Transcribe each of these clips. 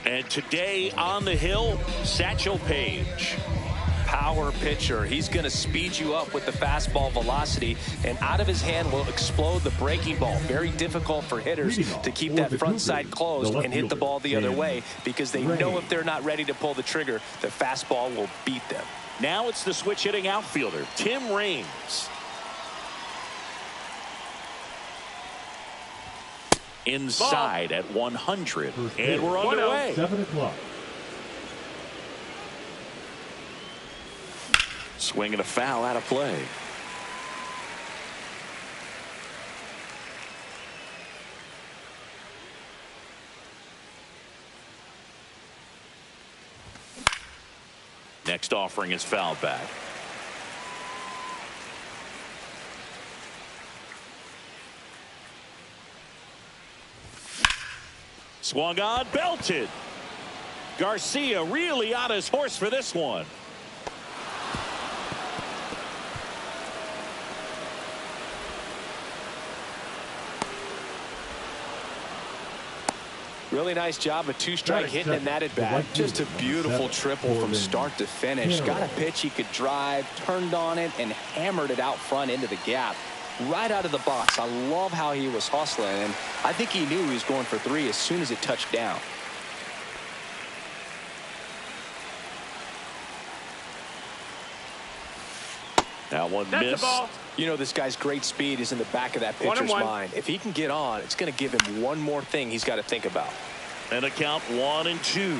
And today on the hill, Satchel Paige. Power pitcher. He's going to speed you up with the fastball velocity, and out of his hand will explode the breaking ball. Very difficult for hitters to keep that front side closed and hit the ball the other way, because they know if they're not ready to pull the trigger, the fastball will beat them. Now it's the switch hitting outfielder, Tim Raines. Inside at 100, and we're underway. 7 o'clock. Swing and a foul out of play. Next offering is fouled back. Swung on, belted. Garcia really on his horse for this one. Really nice job of two-strike hitting in that at bat. Just a beautiful triple from start to finish. Got a pitch he could drive, turned on it, and hammered it out front into the gap. Right out of the box. I love how he was hustling, and I think he knew he was going for 3 as soon as it touched down. That one missed. You know, this guy's great speed is in the back of that pitcher's mind. If he can get on, it's going to give him one more thing he's got to think about. And a count 1-2.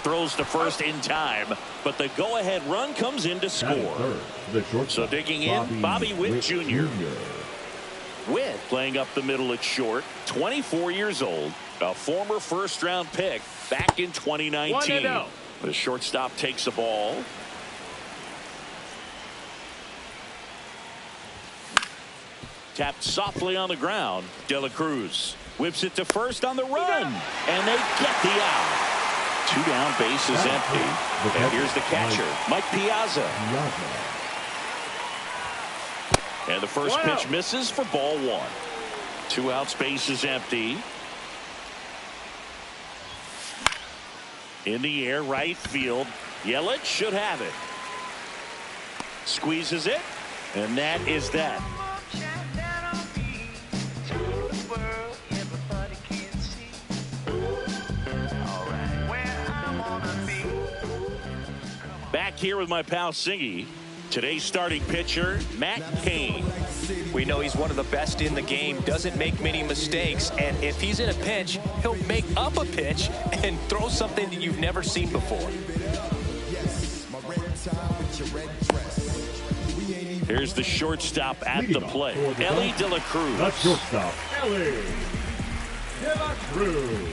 Throws to first in time, but the go-ahead run comes in to score. So digging in, Bobby Witt Jr. Witt playing up the middle at short, 24 years old, a former first-round pick back in 2019. The shortstop takes the ball. Tapped softly on the ground. De La Cruz whips it to first on the run, and they get the out. 2 down, base is empty. And here's the catcher, Mike Piazza. And the first pitch misses for ball 1. 2 outs, base is empty. In the air, right field. Yelich should have it. Squeezes it, and that is that. Back here with my pal Singy. Today's starting pitcher, Matt Cain. We know he's one of the best in the game, doesn't make many mistakes, and if he's in a pinch, he'll make up a pitch and throw something that you've never seen before. Here's the shortstop at the plate, Elly De La Cruz. The shortstop, Elly De La Cruz.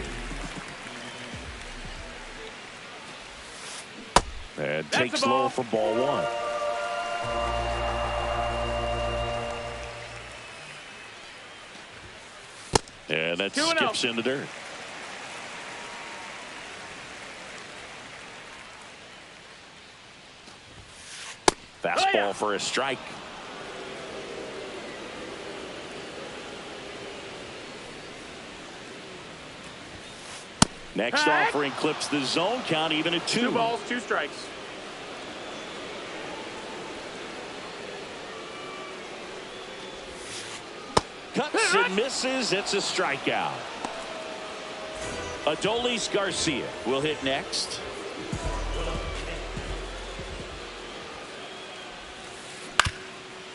And takes low for ball 1. And that skips in the dirt. Fastball for a strike. Next offering clips the zone count even at 2. 2 balls, 2 strikes. Cuts and misses. It's a strikeout. Adolis Garcia will hit next.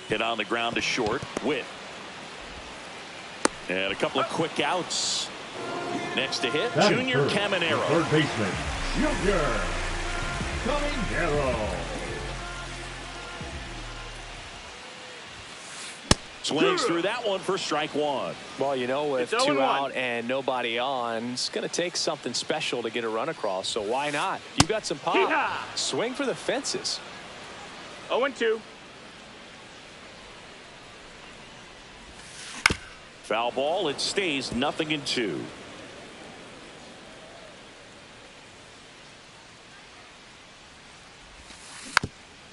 Hit on the ground to short. Witt. And a couple of quick outs. Next to hit, Junior Caminero. Third baseman, Junior Caminero. Swings through that one for strike 1. Well, you know, with 2 out and nobody on, it's going to take something special to get a run across, so why not? You got some pop. Swing for the fences. 0-2. Foul ball. It stays 0-2.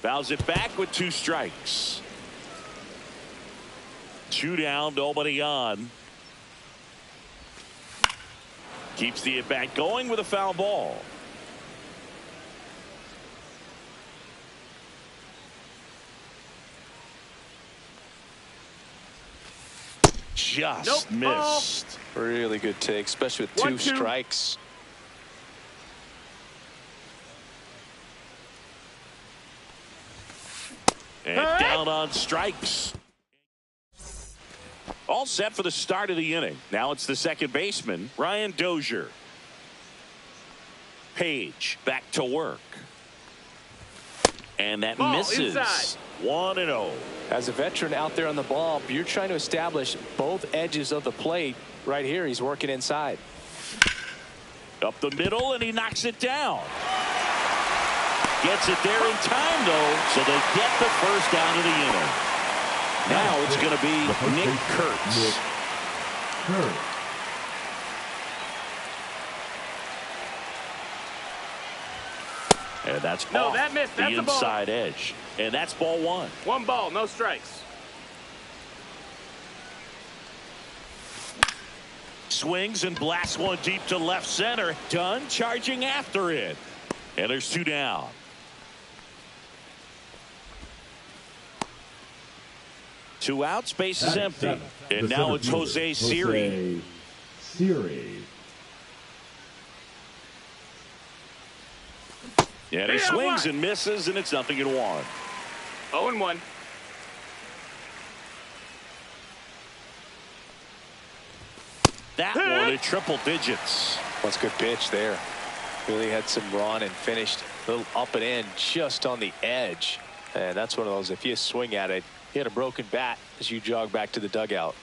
Fouls it back with 2 strikes. 2 down, nobody on. Keeps the at-bat going with a foul ball. Just missed. Really good take, especially with 2 strikes. And down on strikes. All set for the start of the inning. Now it's the second baseman, Ryan Dozier. Page back to work. And that misses. Inside. 1-0. As a veteran out there on the ball, you're trying to establish both edges of the plate. Right here, he's working inside. Up the middle, and he knocks it down. Gets it there in time, though, so they get the first down of the inning. Now it's going to be Nick Kurtz. And that's off that missed. That's the inside edge. And that's ball 1. 1 ball, no strikes. Swings and blasts one deep to left center. Dunn charging after it. And there's 2 down. Two outs, base is empty. And now it's Jose Siri. And he swings and misses, and it's 0-1. 0-1. That one at triple digits. That's a good pitch there. Really had some run and finished a little up and in just on the edge. And that's one of those, if you swing at it, you had a broken bat as you jog back to the dugout.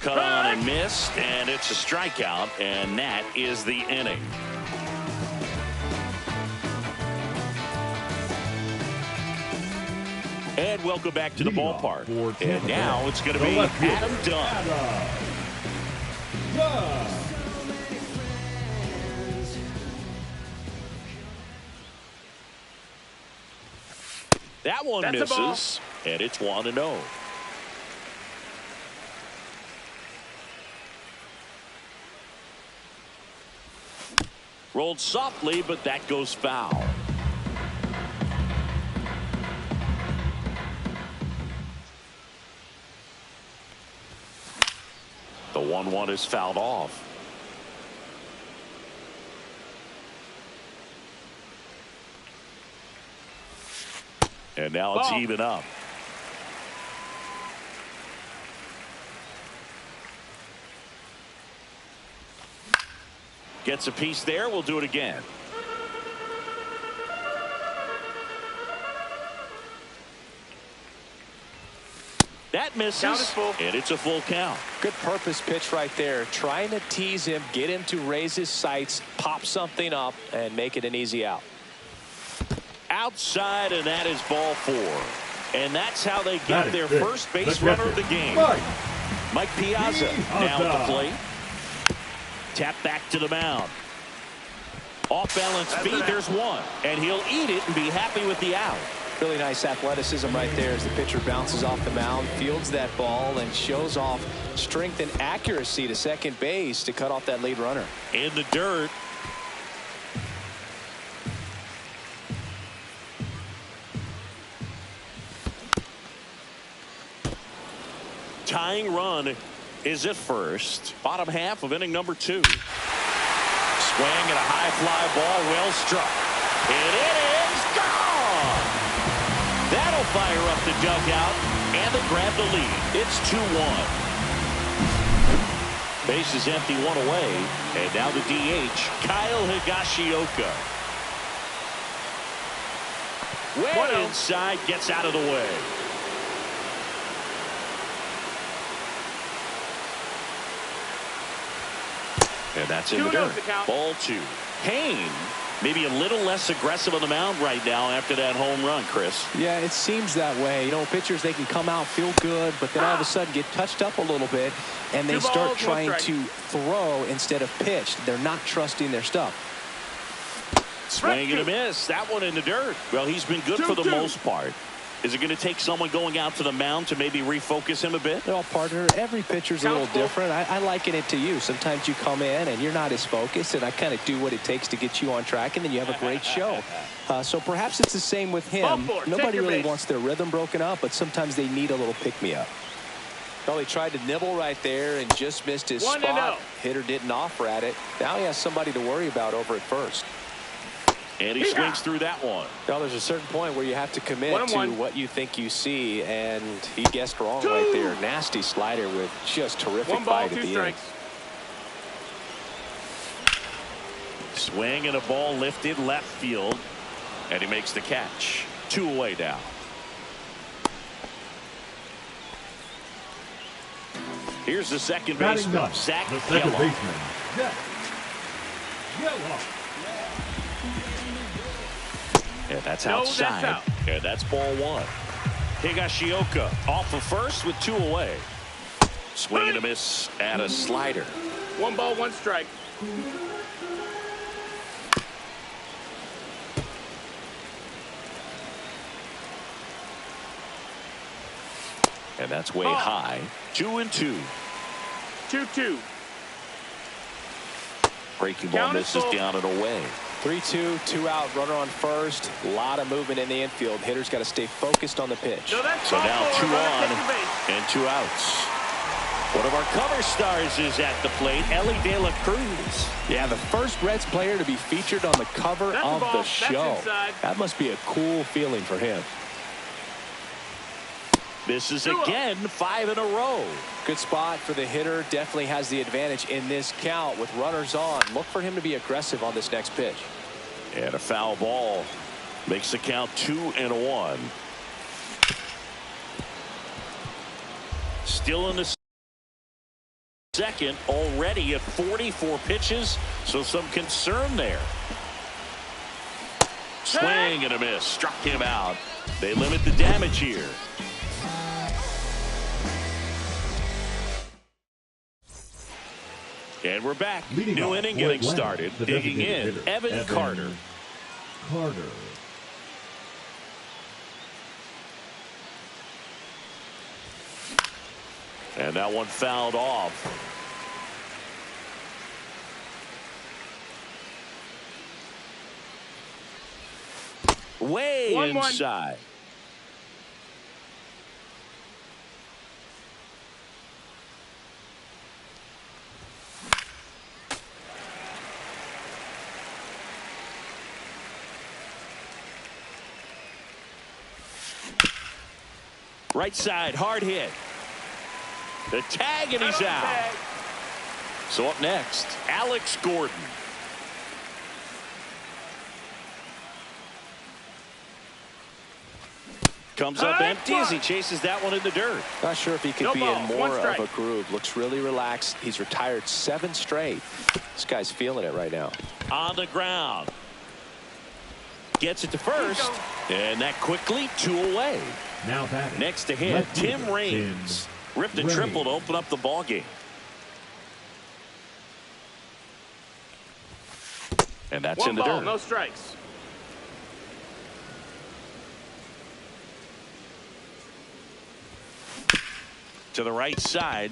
Cut on and missed, and it's a strikeout, and that is the inning. And welcome back to the ballpark. And now it's going to be Adam Dunn. That one misses, and it's 1-0. Rolled softly, but that goes foul. The 1-1 is fouled off. And now it's even up. Gets a piece there. We'll do it again. That misses, and it's a full count. Good purpose pitch right there. Trying to tease him, get him to raise his sights, pop something up, and make it an easy out. Outside, and that is ball 4. And that's how they get their first base runner of the game. Mike Piazza now at the plate. Tap back to the mound. Off balance feed, there's one. And he'll eat it and be happy with the out. Really nice athleticism right there as the pitcher bounces off the mound, fields that ball, and shows off strength and accuracy to second base to cut off that lead runner. In the dirt. Tying run is at first. Bottom half of inning number 2. Swing and a high fly ball, well struck. And it is gone. That'll fire up the dugout, and they grab the lead. It's 2-1. Base is empty, 1 away. And now the DH, Kyle Higashioka. Way inside, gets out of the way. And that's in the dirt. Ball 2. Payne maybe a little less aggressive on the mound right now after that home run, Chris. Yeah, it seems that way. You know, pitchers, they can come out, feel good, but then all of a sudden get touched up a little bit, and they start trying to throw instead of pitch. They're not trusting their stuff. Swing and a miss. That one in the dirt. Well, he's been good for the most part. Is it going to take someone going out to the mound to maybe refocus him a bit? Well, partner, every pitcher's a little different. I liken it to you. Sometimes you come in and you're not as focused, and I kind of do what it takes to get you on track, and then you have a great show. So perhaps it's the same with him. Nobody really wants their rhythm broken up, but sometimes they need a little pick-me-up. Well, he tried to nibble right there and just missed his spot. Hitter didn't offer at it. Now he has somebody to worry about over at first. And he swings through that one. Well, there's a certain point where you have to commit to what you think you see, and he guessed wrong right there. Nasty slider with just terrific bite at the end. Swing and a ball lifted left field, and he makes the catch. 2 away now. Here's the second baseman, Zach Gelof. And that's outside. That's out. And that's ball 1. Higashioka off of first with 2 away. Swing and a miss at a slider. 1 ball, 1 strike. And that's way high. 2-2. 2-2. Breaking ball misses down and away. 3-2, 2 out, runner on first. A lot of movement in the infield. Hitter's got to stay focused on the pitch. So now 2 on and 2 outs. One of our cover stars is at the plate, Elly De La Cruz. Yeah, the first Reds player to be featured on the cover of the show. That must be a cool feeling for him. Misses again, 5 in a row. Good spot for the hitter. Definitely has the advantage in this count with runners on. Look for him to be aggressive on this next pitch. And a foul ball makes the count 2-1. Still in the second, already at 44 pitches, so some concern there. Swing and a miss, struck him out. They limit the damage here. And we're back. New inning getting started. Digging in, Evan Carter. And that one fouled off. Way inside. Right side, hard hit. The tag, and he's out. So up next, Alex Gordon. Comes up empty as he chases that one in the dirt. Not sure if he could be in more of a groove. Looks really relaxed. He's retired 7 straight. This guy's feeling it right now. On the ground. Gets it to first. And that quickly 2 away. Now batting. Next to him, Tim Raines. Ripped a triple to open up the ball game. And that's in the dirt. No strikes. To the right side.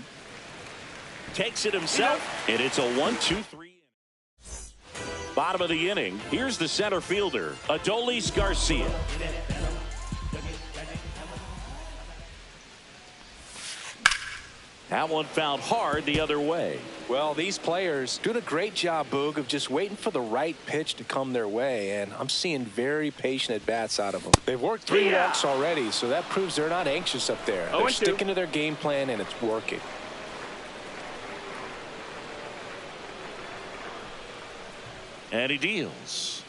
Takes it himself. And it's a 1-2-3. Bottom of the inning. Here's the center fielder, Adolis Garcia. That one fouled hard the other way. Well, these players doing a great job, Boog, of just waiting for the right pitch to come their way, and I'm seeing very patient at-bats out of them. They've worked 3 walks already, so that proves they're not anxious up there. They're sticking to their game plan, and it's working. And he deals.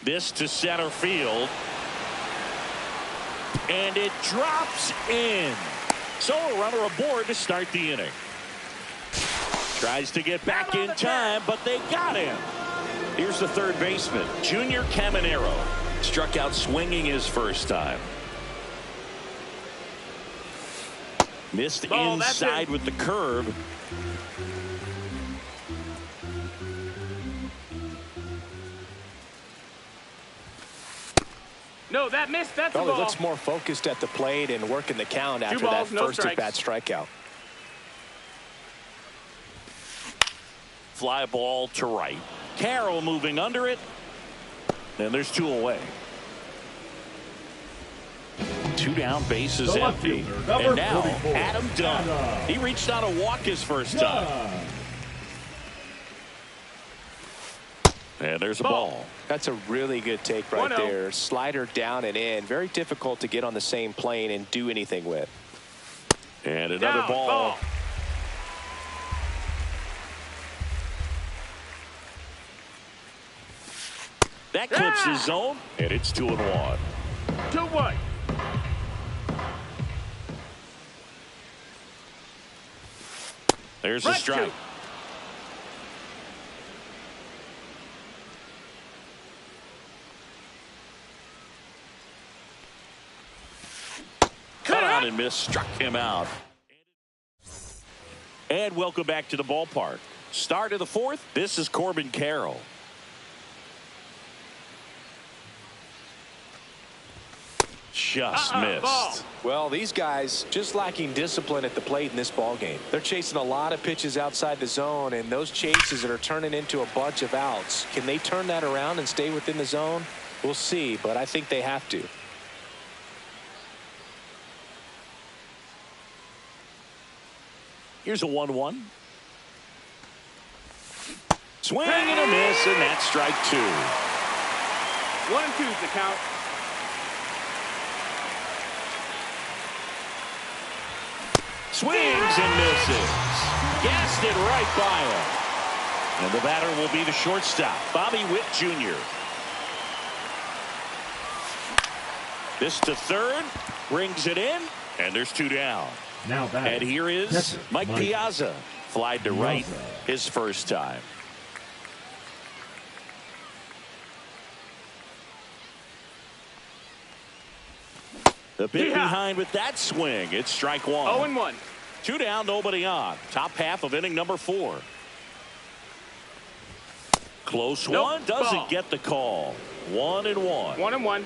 This to center field. And it drops in. So a runner aboard to start the inning. Tries to get back in time, but they got him. Here's the third baseman, Junior Caminero. Struck out swinging his first time. Missed inside with the curve. No, that missed. That's a Well, ball. he looks more focused at the plate and working the count after that first at-bat strikeout. Fly ball to right. Carroll moving under it. And there's 2 away. 2 down, bases empty. And now Adam Dunn. He reached out a walk his first time. And there's a ball. That's a really good take right there. Slider down and in. Very difficult to get on the same plane and do anything with. And another ball. That clips his zone, and it's 2-1. 2-1. There's a strike. Cut out and missed, struck him out. And welcome back to the ballpark. Start of the 4th. This is Corbin Carroll. Just missed. Ball. Well, these guys just lacking discipline at the plate in this ball game. They're chasing a lot of pitches outside the zone, and those chases that are turning into a bunch of outs. Can they turn that around and stay within the zone? We'll see, but I think they have to. Here's a 1-1. Swing and a miss, and that's strike 2. 1-2 is the count. Swings and misses. Gassed it right by him. And the batter will be the shortstop, Bobby Witt Jr. This to third, brings it in, and there's 2 down. Now and here is Mike Piazza. Flied to right his first time. The bit behind with that swing. It's strike 1. 0-1. 2 down, nobody on. Top half of inning number 4. Close one. Doesn't get the call. 1-1. 1-1.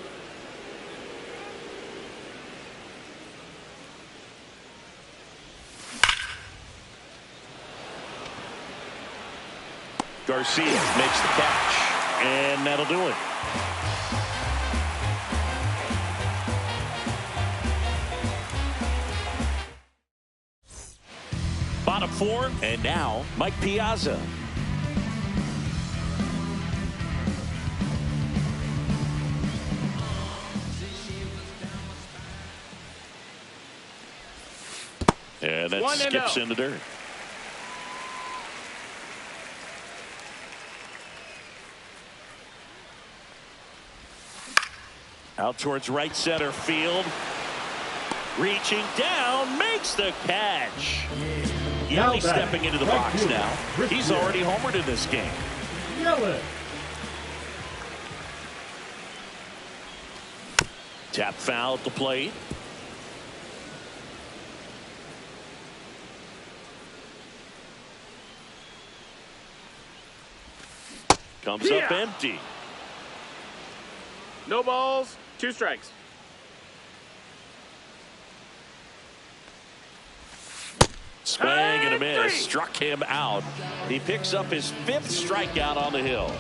Garcia makes the catch. And that'll do it. Bottom 4, and now Mike Piazza. And that skips in the dirt. Out towards right center field. Reaching down, makes the catch. Yelly stepping into the box now. He's already homered in this game. Yelly. Tap foul at the plate. Comes up empty. No balls, 2 strikes. Swing and a miss. Struck him out. He picks up his 5th strikeout on the hill.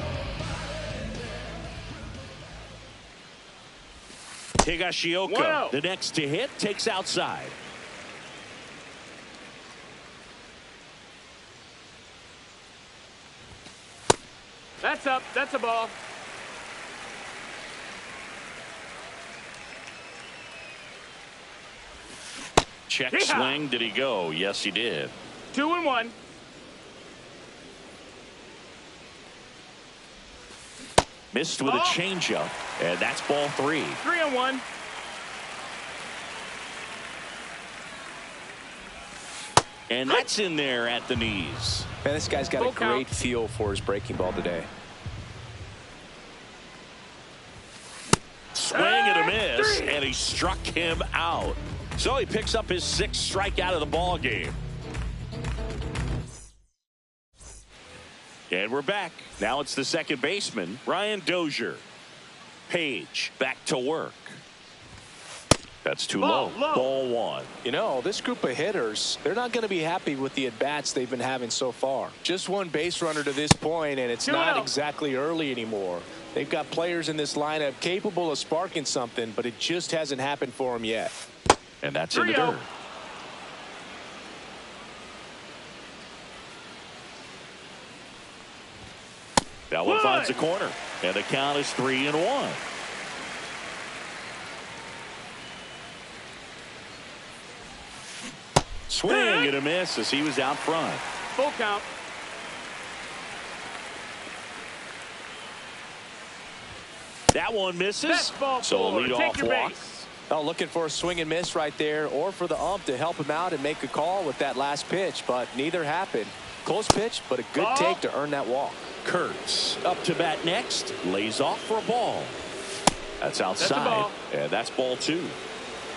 Higashioka, the next to hit, takes outside. That's up. That's a ball. Check swing. Did he go? Yes, he did. 2-1. Missed with a changeup, and that's ball 3. 3-1. And that's in there at the knees. Man, this guy's got a great feel for his breaking ball today. Swing and a miss, and he struck him out. So he picks up his 6th strikeout of the ball game. And we're back. Now it's the second baseman, Brian Dozier. Page back to work. That's too low. Ball one. You know, this group of hitters, they're not going to be happy with the at-bats they've been having so far. Just one base runner to this point, and it's not exactly early anymore. They've got players in this lineup capable of sparking something, but it just hasn't happened for them yet. And that's in the dirt. That one finds the corner, and the count is 3-1. Swing and a miss as he was out front. Full count. That one misses. So lead off walk. Oh, looking for a swing and miss right there, or for the ump to help him out and make a call with that last pitch, but neither happened. Close pitch, but a good take to earn that walk. Kurtz up to bat next, lays off for a ball. That's outside, and that's ball two.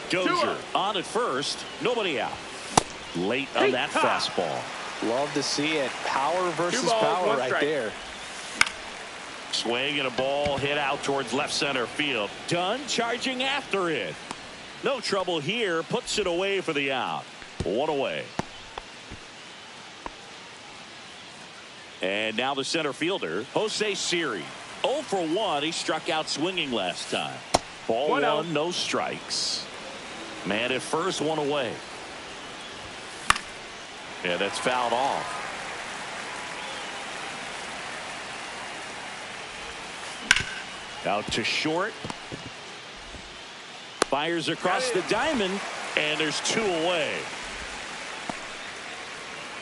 Dozier on at first, nobody out. Late on that fastball. Love to see it. Power versus power right there. Swing and a ball hit out towards left center field. Dunn charging after it. No trouble here. Puts it away for the out. One away. And now the center fielder, Jose Siri. 0 for 1. He struck out swinging last time. Ball one, no strikes. Man at first, one away. And that's fouled off. Out to short. Fires across the diamond, and there's 2 away.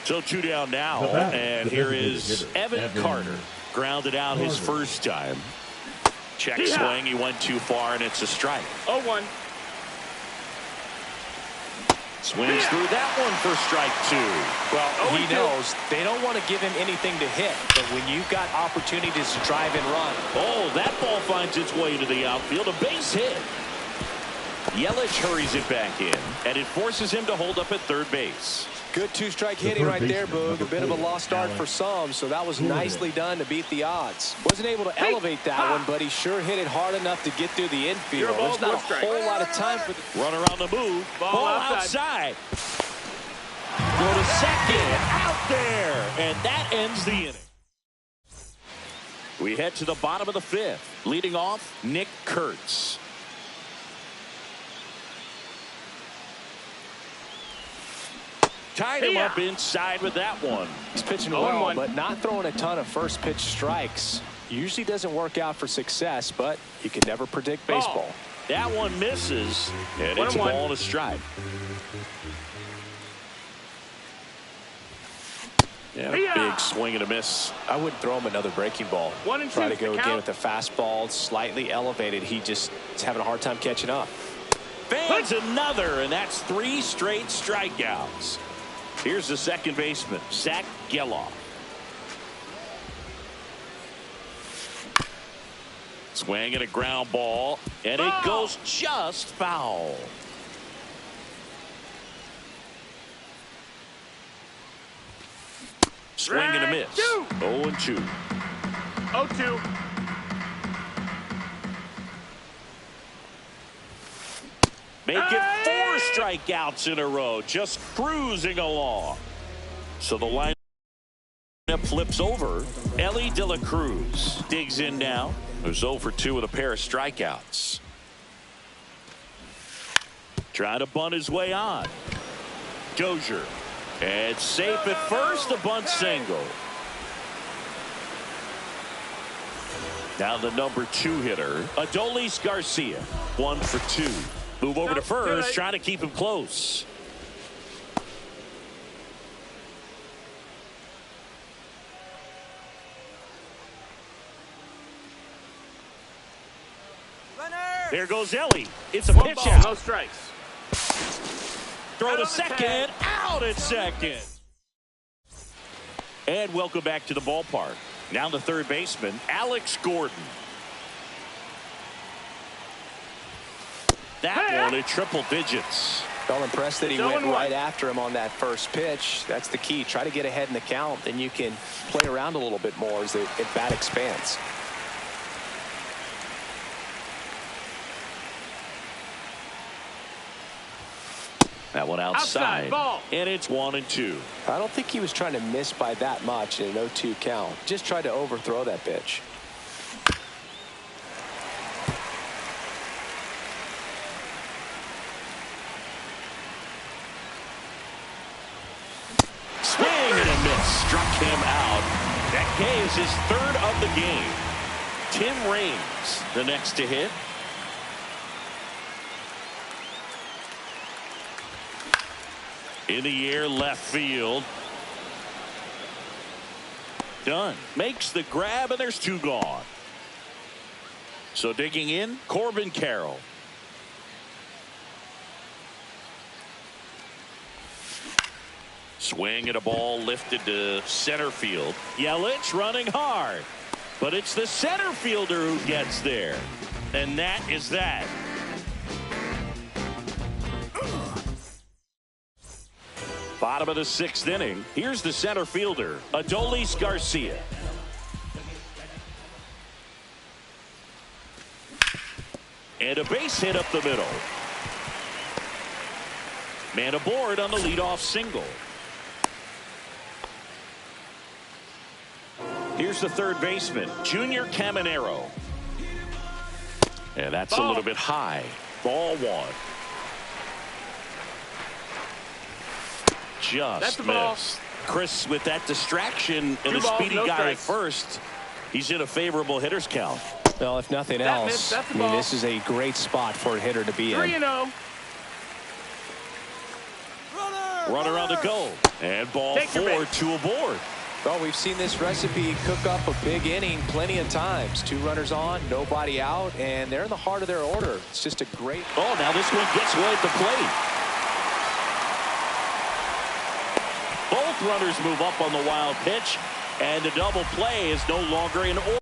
So 2 down now, and here is Evan Carter. Grounded out his first time. Check swing, he went too far, and it's a strike. 0-1. Swings through that one for strike 2. Well, he knows they don't want to give him anything to hit, but when you've got opportunities to drive and run. Oh, that ball finds its way to the outfield. A base hit. Yelich hurries it back in, and it forces him to hold up at third base. Good 2-strike hitting right there, Boog. A bit of a lost start for some, so that was nicely done to beat the odds. Wasn't able to elevate that one, but he sure hit it hard enough to get through the infield. There's not a whole lot of time for the runner on the move. Ball outside. Go to second. Out there. And that ends the inning. We head to the bottom of the 5th. Leading off, Nick Kurtz. Tied him up inside with that one. He's pitching well, but not throwing a ton of first pitch strikes. Usually doesn't work out for success, but you can never predict baseball. That one misses, and it's a ball and a strike. Yeah, big swing and a miss. I wouldn't throw him another breaking ball. 1 and 2. Try to go again with the fastball, slightly elevated. He just is having a hard time catching up. Fans another, and that's 3 straight strikeouts. Here's the second baseman, Zach Geloff. Swing and a ground ball, and it goes just foul. Swing and a miss. 0-2. 0-2. Make it 4 strikeouts in a row, just cruising along. So the lineup flips over. Elly De La Cruz digs in now. There's 0 for 2 with a pair of strikeouts. Trying to bunt his way on. Dozier. And safe at first, a bunt single. Now the number 2 hitter, Adolis Garcia. 1 for 2. Move over to first, trying to keep him close. There goes Elly. It's a pitch out. No strikes. Throw to second. Out at second. And welcome back to the ballpark. Now the third baseman, Alex Gordon. That one at triple digits. Felt impressed that he went right after him on that first pitch. That's the key. Try to get ahead in the count, then you can play around a little bit more as the at bat expands. That one outside. Ball. And it's 1-2. I don't think he was trying to miss by that much in an 0-2 count. Just tried to overthrow that pitch. Swing and a miss. Struck him out. That K is his third of the game. Tim Raines, the next to hit. In the air, left field. Dunn makes the grab, and there's 2 gone. So digging in, Corbin Carroll. Swing and a ball lifted to center field. Yelich running hard. But it's the center fielder who gets there. And that is that. Bottom of the 6th inning. Here's the center fielder, Adolis Garcia. And a base hit up the middle. Man aboard on the leadoff single. Here's the third baseman, Junior Caminero. And that's a little bit high. Ball 1. Just missed. Chris, with that distraction and a speedy guy at first, he's in a favorable hitter's count. Well, if nothing else, I mean, this is a great spot for a hitter to be in. 3-0. Runner on the go. And ball 4, 2 aboard. Well, we've seen this recipe cook up a big inning plenty of times. 2 runners on, nobody out, and they're in the heart of their order. It's just a great. Oh, now this one gets away at the plate. Both runners move up on the wild pitch, and the double play is no longer in order.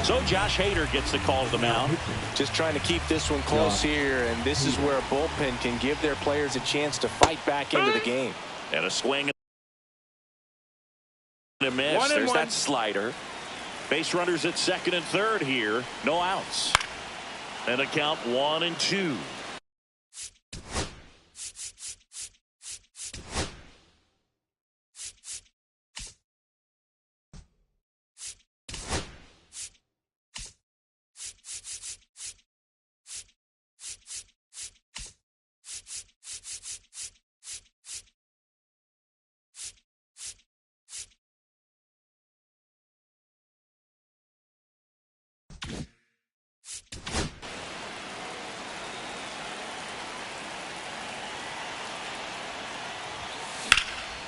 So Josh Hader gets the call to the mound. Just trying to keep this one close here, and this is where a bullpen can give their players a chance to fight back into the game. And a swing and a miss. There's that slider. Base runners at 2nd and 3rd here. No outs. And a count 1-2.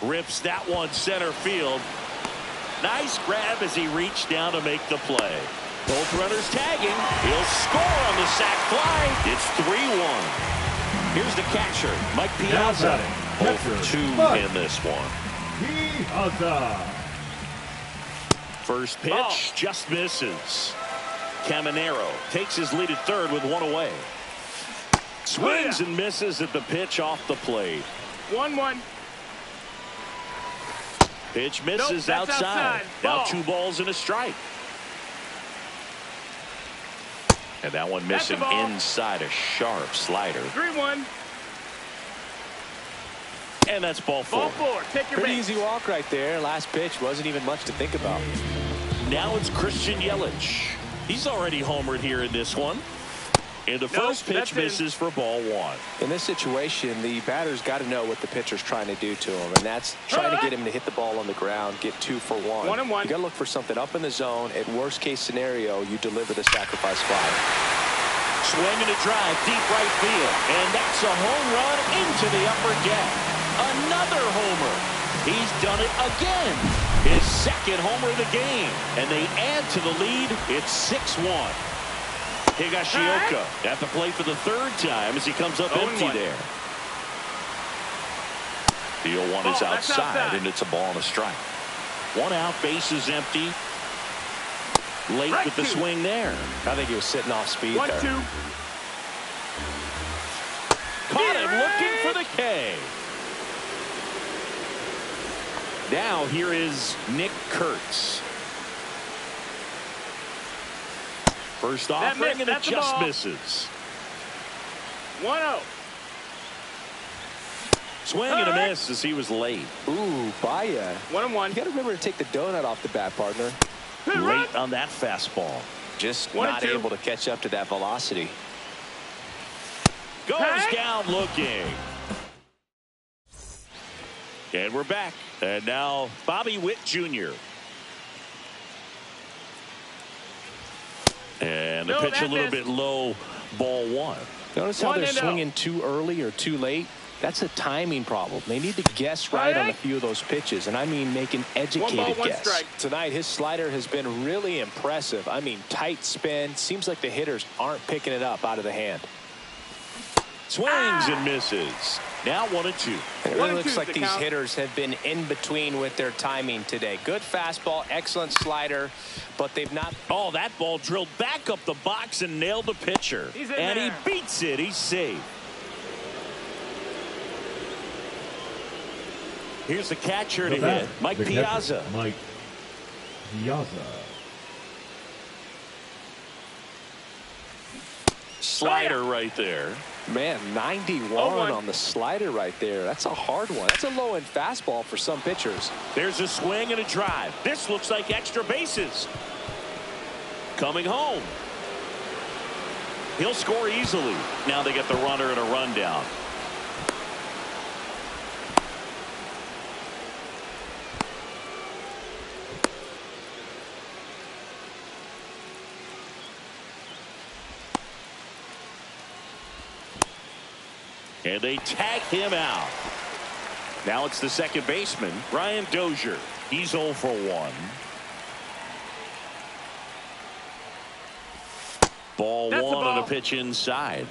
Rips that one center field. Nice grab as he reached down to make the play. Both runners tagging. He'll score on the sac fly. It's 3-1. Here's the catcher, Mike Piazza. 0-2 in this one. Piazza. First pitch just misses. Caminero takes his lead at 3rd with 1 away. Swings and misses at the pitch off the plate. 1-1. Pitch misses outside. Now 2 balls and a strike. And that one missing inside, a sharp slider. 3-1. And that's ball 4. Ball 4. Take your Pretty easy walk right there. Last pitch wasn't even much to think about. Now it's Christian Yelich. He's already homered here in this one. And the first pitch misses for ball 1. In this situation, the batter's got to know what the pitcher's trying to do to him, and that's trying to get him to hit the ball on the ground, get 2 for 1. 1-1. You got to look for something up in the zone. At worst case scenario, you deliver the sacrifice fly. Swing and a drive, deep right field, and that's a home run into the upper deck. Another homer. He's done it again. His 2nd homer of the game, and they add to the lead. It's 6-1. Higashioka at the plate for the 3rd time as he comes up empty there. The 0-1 is outside, and it's a ball and a strike. 1 out, base is empty. Late with the swing there. I think he was sitting off speed there. 1-2. Caught him looking for for the K. Now here is Nick Kurtz. First offering and it just misses. 1-0. Swing and a miss as he was late. Ooh, Baya. 1-1. You got to remember to take the donut off the bat, partner. Late on that fastball. Just not able to catch up to that velocity. Goes down looking. And we're back. And now Bobby Witt Jr. And the pitch a little bit low, ball one. Notice how they're swinging too early or too late? That's a timing problem. They need to guess right on a few of those pitches, and I mean make an educated guess. Tonight, his slider has been really impressive. I mean, tight spin. Seems like the hitters aren't picking it up out of the hand. Swings and misses. Now 1-2. It really looks like these hitters have been in between with their timing today. Good fastball, excellent slider, but they've not. Oh, that ball drilled back up the box and nailed the pitcher. And he beats it. He's safe. Here's the catcher to hit, Mike Piazza. Mike Piazza. Slider right there. Man, 91 on the slider right there. That's a hard one. That's a low-end fastball for some pitchers. There's a swing and a drive. This looks like extra bases. Coming home. He'll score easily. Now they get the runner and a rundown. And they tag him out. Now it's the second baseman, Brian Dozier. He's 0 for 1. Ball one on a pitch inside.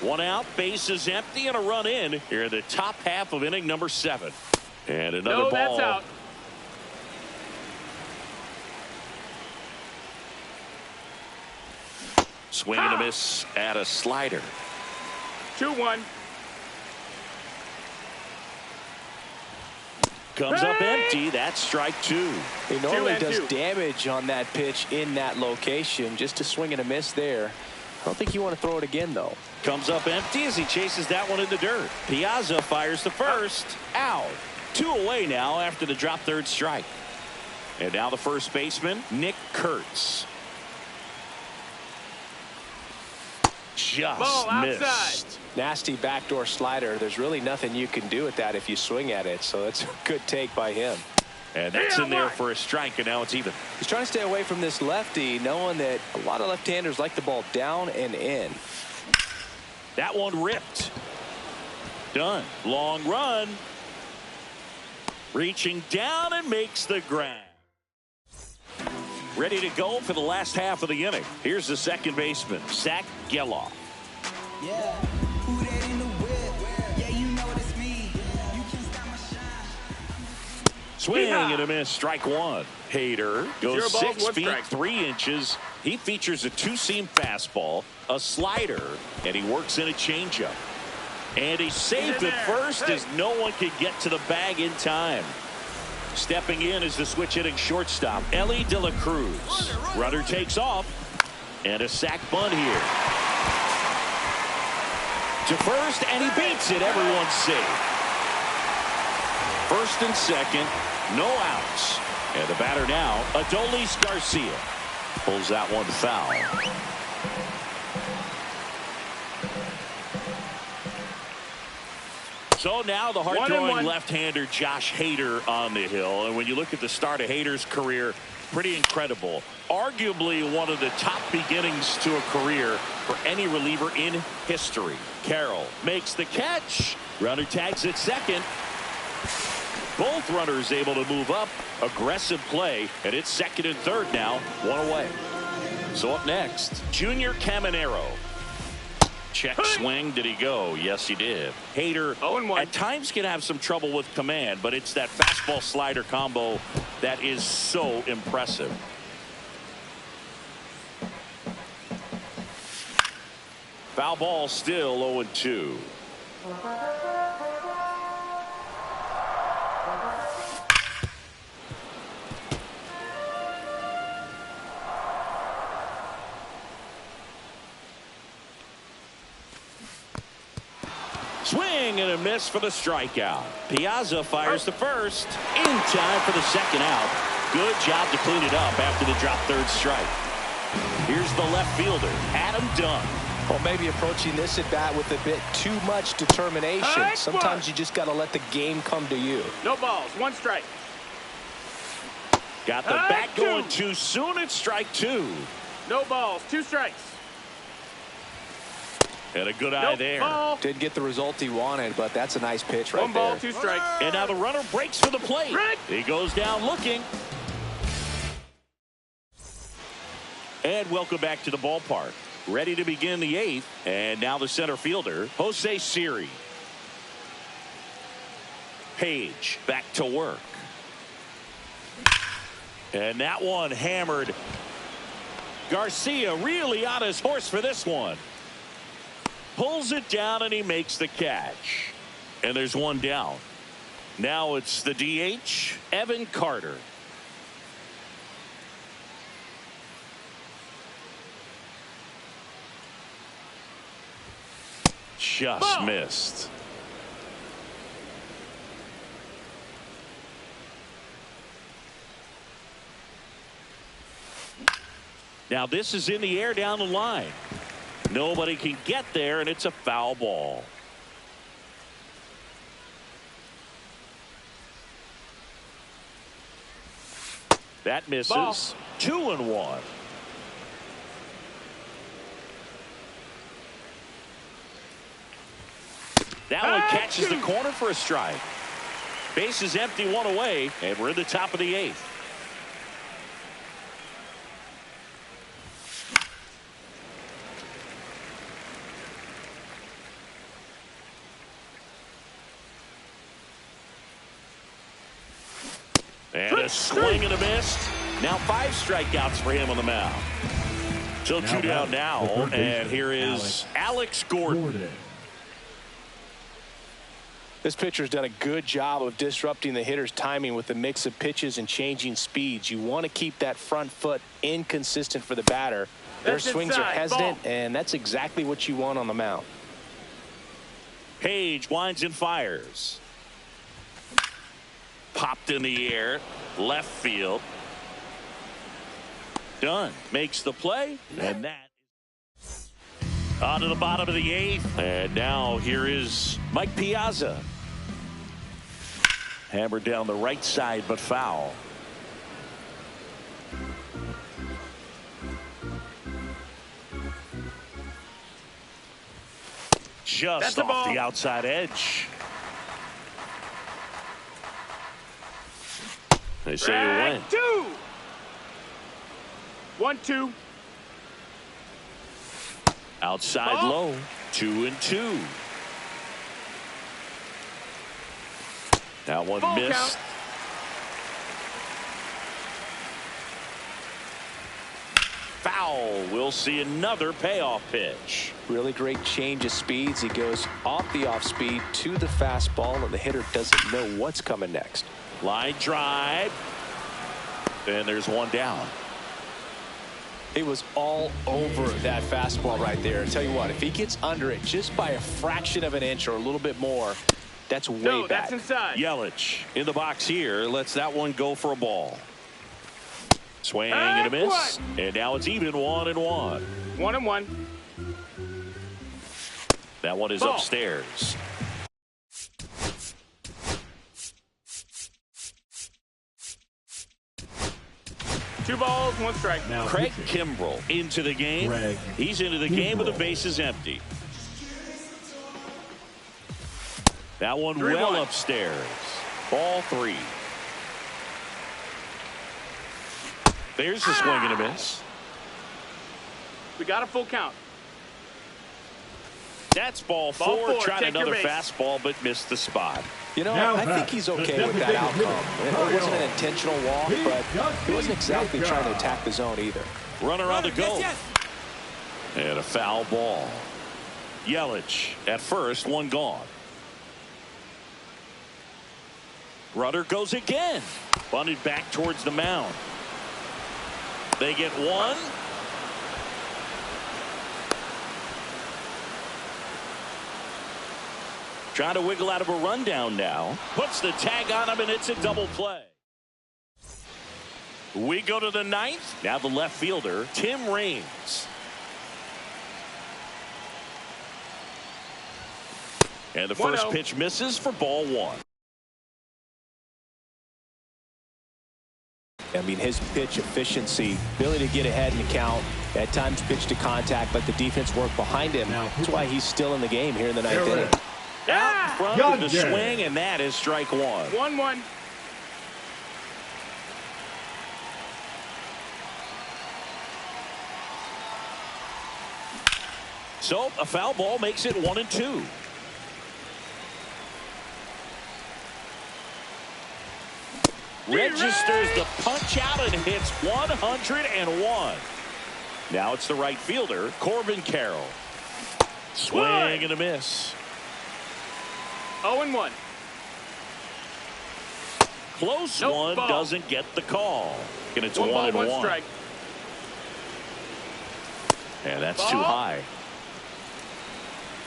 One out, base is empty, and a run in here in the top half of inning number 7. And another ball. That's out. Swing and a miss at a slider. 2-1. Comes up empty. That's strike 2. He normally does damage on that pitch in that location. Just a swing and a miss there. I don't think you want to throw it again, though. Comes up empty as he chases that one in the dirt. Piazza fires the first. Out. 2 away now after the drop third strike. And now the first baseman, Nick Kurtz. Just missed. Nasty backdoor slider. There's really nothing you can do with that if you swing at it. So that's a good take by him. And that's in there for a strike, and now it's even. He's trying to stay away from this lefty, knowing that a lot of left-handers like the ball down and in. That one ripped. Done. Long run. Reaching down and makes the grab. Ready to go for the last half of the inning. Here's the second baseman, Zach Geloff. Yeah. Who that in the whip? Yeah, you know it's me. You can't stop my shine. Swing and a miss, strike 1. Hader goes 6 feet 3 inches. He features a two-seam fastball, a slider, and he works in a changeup. And he saved it first as no one could get to the bag in time. Stepping in is the switch hitting shortstop, Elly De La Cruz. Runner takes off, and a sac bunt here. To first, and he beats it. Everyone's safe. First and second, no outs. And the batter now, Adolis Garcia. Pulls that one foul. So now the hard-throwing left-hander Josh Hader on the hill. And when you look at the start of Hader's career, pretty incredible. Arguably one of the top beginnings to a career for any reliever in history. Carroll makes the catch. Runner tags at second. Both runners able to move up. Aggressive play. And it's second and third now. One away. So up next, Junior Caminero. Check swing. Did he go? Yes, he did. Hader at times can have some trouble with command, but it's that fastball slider combo that is so impressive. Foul ball, still 0-2. Swing and a miss for the strikeout. Piazza fires the first. In time for the second out. Good job to clean it up after the drop third strike. Here's the left fielder, Adam Dunn. Well, maybe approaching this at bat with a bit too much determination. Sometimes you just got to let the game come to you. No balls, 1 strike. Got the bat going too soon. It's strike 2. No balls, 2 strikes. And a good eye there. Ball. Didn't get the result he wanted, but that's a nice pitch right 1 ball, there. 2 strikes. And now the runner breaks for the plate. He goes down looking. And welcome back to the ballpark. Ready to begin the 8th. And now the center fielder, Jose Siri. Page back to work. And that one hammered. Garcia really on his horse for this one. Pulls it down and he makes the catch. And there's one down. Now it's the DH, Evan Carter. Just missed. Now this is in the air down the line. Nobody can get there, and it's a foul ball. That misses. Ball. 2-1. That one catches the corner for a strike. Base is empty, 1 away, and we're in the top of the 8th. And a swing and a miss. Now 5 strikeouts for him on the mound. So 2 down now, and here is Alex Gordon. This pitcher's done a good job of disrupting the hitter's timing with the mix of pitches and changing speeds. You want to keep that front foot inconsistent for the batter. Their swings are hesitant, and that's exactly what you want on the mound. Page winds and fires. Popped in the air, left field. Dunn makes the play, and that on to the bottom of the 8th. And now here is Mike Piazza. Hammered down the right side, but foul. Just off the outside edge. They say you win. 2. 1-2. Outside low. 2-2. That one missed. Count. Foul. We'll see another payoff pitch. Really great change of speeds. He goes off the off speed to the fastball, and the hitter doesn't know what's coming next. Line drive. And there's one down. It was all over that fastball right there. I tell you what, if he gets under it just by a fraction of an inch or a little bit more, that's way back. That's inside. Yelich in the box here lets that one go for a ball. Swing and a miss. And now it's even 1-1. 1-1. That one is upstairs. Two balls, 1 strike. Now Craig Kimbrell into the game. He's into the game with the bases empty. That one well upstairs. Ball 3. There's the swing and a miss. We got a full count. That's ball 4. Tried another fastball, but missed the spot. You know, I think he's okay with that outcome. It wasn't an intentional walk, but he wasn't exactly trying to attack the zone either. Runner on the go. And a foul ball. Yelich at first, one gone. Runner goes again. Bunted back towards the mound. They get one. Trying to wiggle out of a rundown now. Puts the tag on him, and it's a double play. We go to the ninth. Now the left fielder, Tim Raines. And the first pitch misses for ball one. I mean, his pitch efficiency, ability to get ahead in the count, at times pitch to contact, let the defense work behind him. That's why he's still in the game here in the ninth inning. Out in front of the swing, and that is strike one. 1-1. So a foul ball makes it 1-2. Registers the punch out and hits 101. Now it's the right fielder, Corbin Carroll. Swing and a miss. 0-1. Close one, ball. doesn't get the call. And it's 1-1. 1 strike. And that's too high.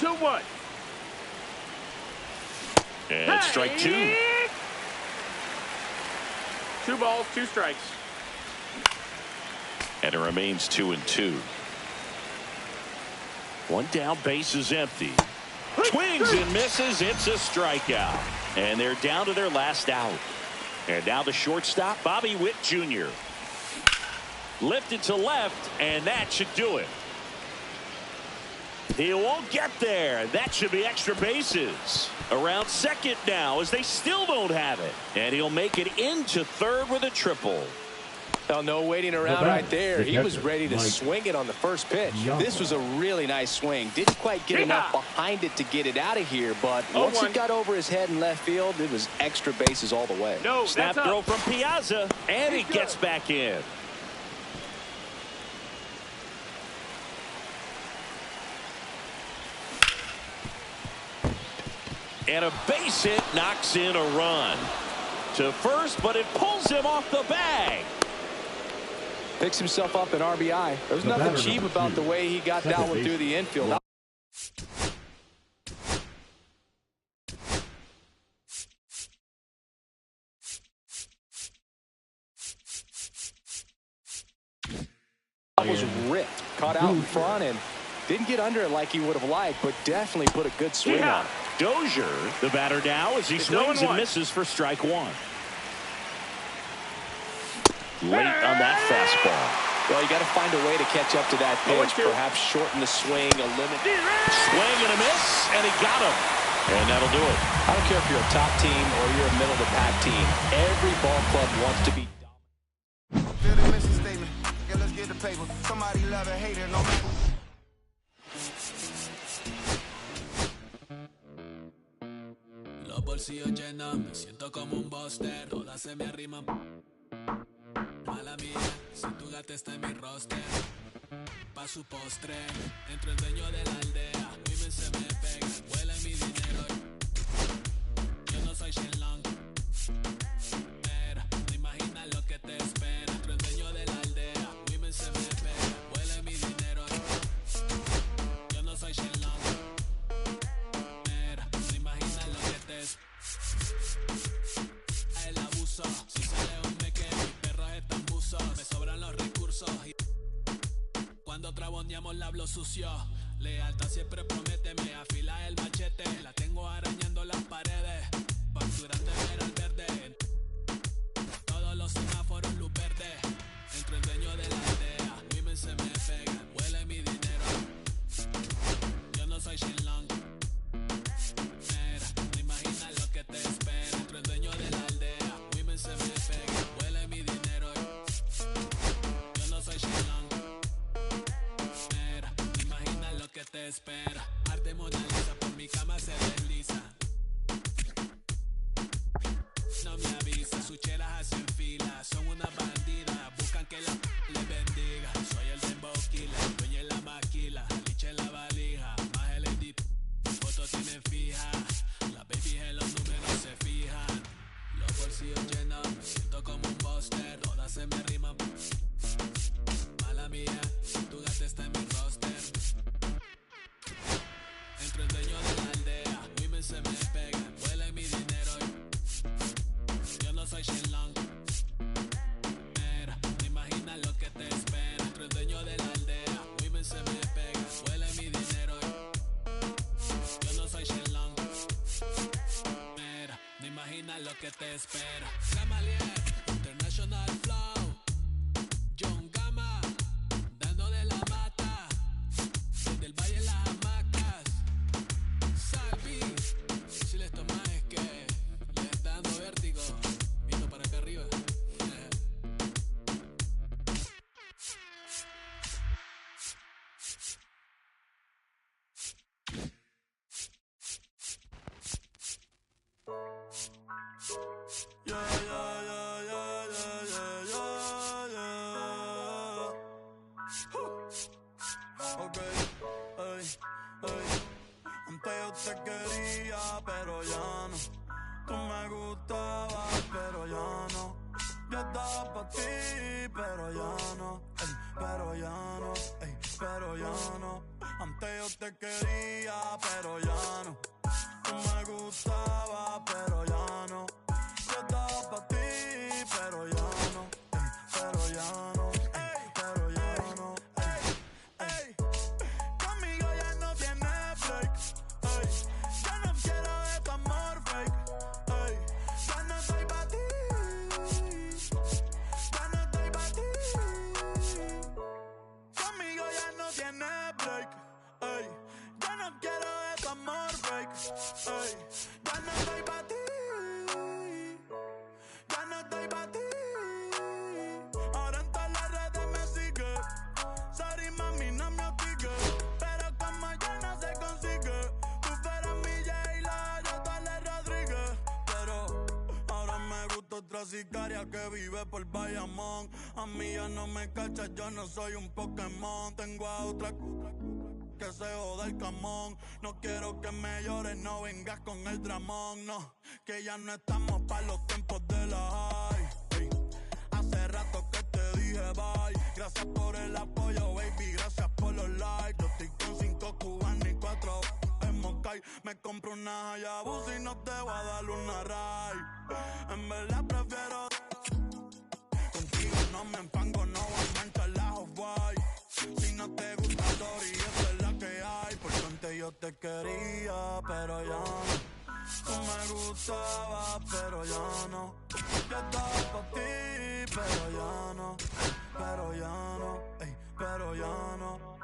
2-1. And strike two. 2 balls, 2 strikes. And it remains 2-2. One down, base is empty. Swings and misses. It's a strikeout. And they're down to their last out. And now the shortstop, Bobby Witt Jr. Lifted to left, and that should do it. He won't get there. That should be extra bases. Around second now as they still don't have it. And he'll make it into third with a triple. Well, no waiting around right there. He was ready to swing it on the first pitch. This was a really nice swing. Didn't quite get enough behind it to get it out of here, but once it got over his head in left field, it was extra bases all the way. Snap throw from Piazza, and he gets back in. And a base hit knocks in a run to first, but it pulls him off the bag. Picks himself up an RBI. There was nothing cheap about the way he got that one through the infield. That was ripped, caught out in front, and didn't get under it like he would have liked, but definitely put a good swing on it. Dozier, the batter now, as he swings and misses for strike one. Late on that fastball. Well, you got to find a way to catch up to that pitch. Perhaps shorten the swing a limit. Swing and a miss, and he got him. And that'll do it. I don't care if you're a top team or you're a middle of the pack team. Every ball club wants to be dominant. Feel the mission statement. Yeah, let's get the paper. Somebody love it, hate it, no matter. Los bolsillos llenos, me siento como un buster. Todas se me arriman. Mala mía, si tu gata está en mi roster. Pa' su postre, entro el dueño de la aldea. Women se me pegan, huele mi dinero. Yo no soy Shenlong. Pero no imaginas lo que te espera. Entro el dueño de la aldea. Women se me pegan, huele mi dinero. Yo no soy Shenlong. Pero no imaginas lo que te espera. El abuso, si sale un meque, mis perros están buzos. Me sobran los recursos y cuando traboneamos la hablo sucio. Lealtad siempre promete, me afila el machete. La tengo arañando las paredes, facturando ver al verde. Todos los semáforos luz verde. Entro el dueño de la aldea, women se me pegan, huele mi dinero. Yo no soy Shenlong. Mira, no imaginas lo que te espera. Entro el dueño de la aldea, women se me pegan, huele mi dinero. Yo no soy Shenlong. Mira, no imaginas lo que te espera. Arte Mona Lisa por mi cama se desliza. No me avisa, sus chelas hacen fila. Son una bandida, buscan que la le bendiga. Soy el Dembow Killer, dueño en la maquila, liche en la valija. Más el mira lo que te espera. Gamaliel, International Flow. John Gama, dándole la mata. Desde el Valle las Hamacas. Salvi, si les tomas es que les está dando vértigo. Viendo para acá arriba. Antes yo te quería, pero ya no. Tú me gustabas, pero ya no. Yo estaba pa' ti, pero ya no. Pero ya no, pero ya no. Antes yo te quería, pero ya no. Tú me gustabas, pero ya no. Yo estaba pa' ti, pero ya no. Pero ya no, pero ya no. Conmigo ya no tiene break. Ya no quiero de tu amor fake. Ya no estoy pa' ti. Ya no estoy pa' ti. Conmigo ya no tiene break. Ya no quiero de tu amor fake. Ya no estoy pa' ti. Ya no estoy pa' ti. Ahora en todas las redes me sigue. Sorry mami, no me hostige. Pero como ya no se consigue. Tú fueras mi J-Lo, yo Tale Rodríguez. Pero ahora me gusta otra sicaria que vive por Bayamón. A mí ya no me cachas, yo no soy un Pokémon. Tengo a otra que se joda el camón. No quiero que me llores, no vengas con el dramón. No, que ya no estamos pa' los tiempos de la high. Hace rato que te dije bye. Gracias por el apoyo, baby, gracias por los likes. Yo estoy con 5 cubanos y 4 en Moscay. Me compro una Hayabusa y no te voy a dar una ride. En verdad prefiero contigo, no me empango, no voy a manchar la Off-White. Si no te gusta Dory, esa es la que hay. Porque antes yo te quería, pero ya no. Tú me gustabas, pero ya no. Yo estaba pa' ti, pero ya no. Pero ya no, pero ya no.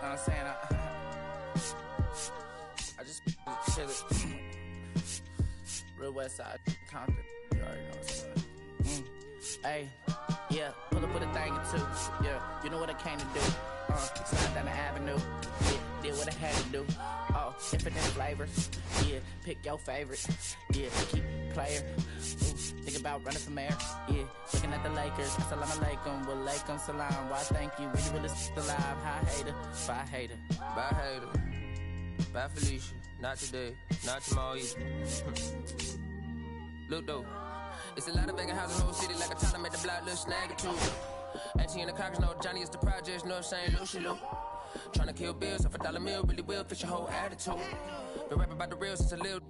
Know what I'm saying? I just chillin'. Real West Side, Compton. You already know what's up. Hey, yeah, pull up with a thing or two. Yeah, you know what I came to do. Slide down the avenue. Yeah, did what I had to do. Oh, infinite flavors. Yeah, pick your favorite. Yeah, keep player. Think about running for mayor. Yeah, looking at the Lakers. Assalamu alaikum, wa alaikum salam. Why thank you, really alive. Hi hater, bye hater. Bye hater, bye Felicia. Not today, not tomorrow either. Look though, it's a lot of vacant houses in the whole city. Like a time to make the block look snag too. Auntie and the cockers know Johnny is the projects. Know what I'm saying? Lucy Lou. Tryna kill bills off $1 meal, really will fix your whole attitude. Been rapping about the real since a little.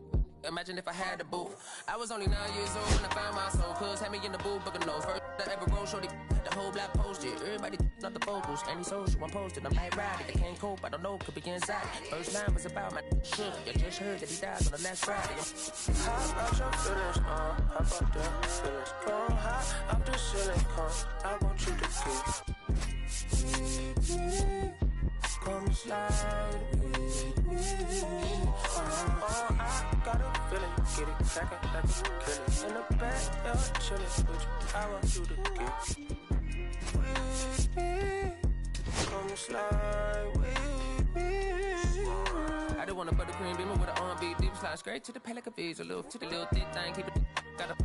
Imagine if I had a boo. I was only 9 years old when I found my soul. Cuz had me in the booth, booking nose. First I ever wrote, shorty, the whole block posted. Everybody not the vocals, any social, I'm posted. I'm like riding, they can't cope, I don't know, could be inside. First line was about my shit. You just heard that he died on the last Friday. How about your feelings, how about them feelings? Come high, I'm just chilling, come, I want you to get come slide with me. I got a feeling, get it crackin' like a killer. In the back, yeah, chillin' with you. I want you to get with me. Come slide with me. I just want a buttercream beamer with an R&B deep slide straight to the Pelican V's. A little to the little thick thing, keep it. Got a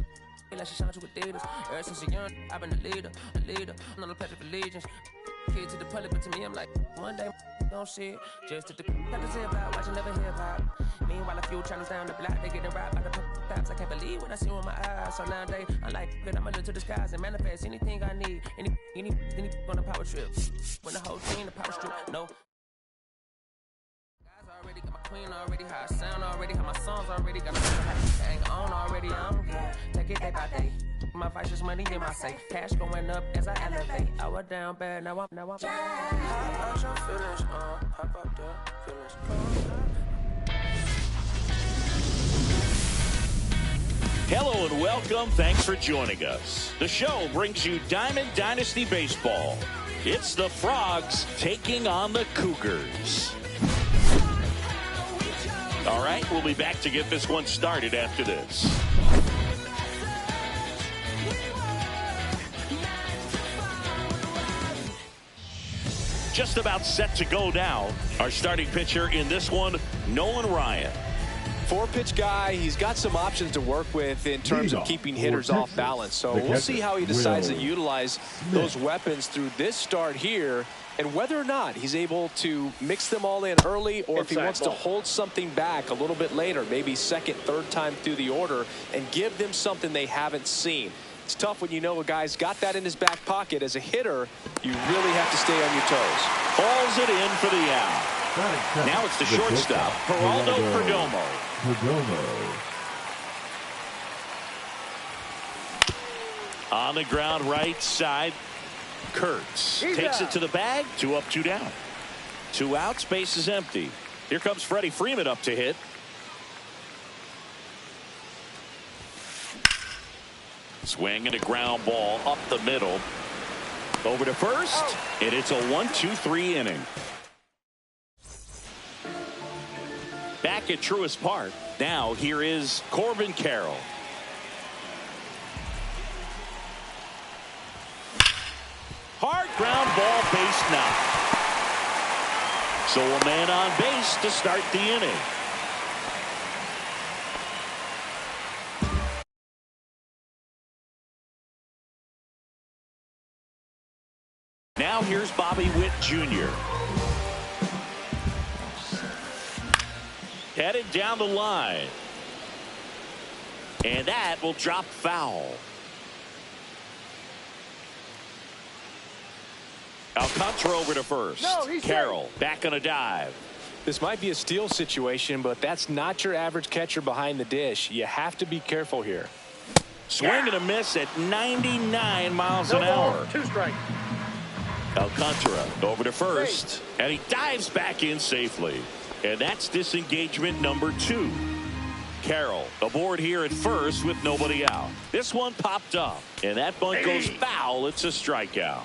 feel like she shine to Adidas. Ever since a young, I've been a leader, on the pledge of allegiance. Kid to the public, but to me, I'm like, one day, don't shit. Just to got to say about watching never hip hop. Meanwhile, a few channels down the block, they getting robbed by the cops. I can't believe what I see with my eyes. So nowadays, I'm like, good, I'ma look to the skies and manifest anything I need. Any on a power trip. When the whole team, the power strip, no. Guys already got my queen already, how I sound already, how my songs already got my hang on already, I don't care. Take it day by day. My vice is money in my safe. Cash going up as I elevate. I was down bad, now I'm How about your feelings, how about the feelings? Hello and welcome. Thanks for joining us. The show brings you Diamond Dynasty Baseball. It's the Frogs taking on the Cougars. All right, we'll be back to get this one started after this. Just about set to go now. Our starting pitcher in this one, Nolan Ryan. 4-pitch guy. He's got some options to work with in terms of keeping hitters off balance. So we'll see how he decides to utilize those weapons through this start here, and whether or not he's able to mix them all in early, or if he wants to hold something back a little bit later, maybe second, third time through the order, and give them something they haven't seen. It's tough when you know a guy's got that in his back pocket. As a hitter, you really have to stay on your toes. Hauls it in for the out. Now it's the shortstop, Geraldo Perdomo. On the ground right side, Kurtz takes it to the bag. 2 up, 2 down. 2 outs, base is empty. Here comes Freddie Freeman up to hit. Swing and a ground ball up the middle. Over to first, and it's a 1-2-3 inning. Back at Truist Park. Now here is Corbin Carroll. Hard ground ball, base knock. So a man on base to start the inning. Now here's Bobby Witt Jr. Headed down the line. And that will drop foul. Alcantara over to first. Carroll back on a dive. This might be a steal situation, but that's not your average catcher behind the dish. You have to be careful here. Swing and a miss at 99 miles an hour. 2 strikes. Alcantara over to first, and he dives back in safely. And that's disengagement number 2. Carroll aboard here at first with nobody out. This one popped up, and that bunt goes foul. It's a strikeout.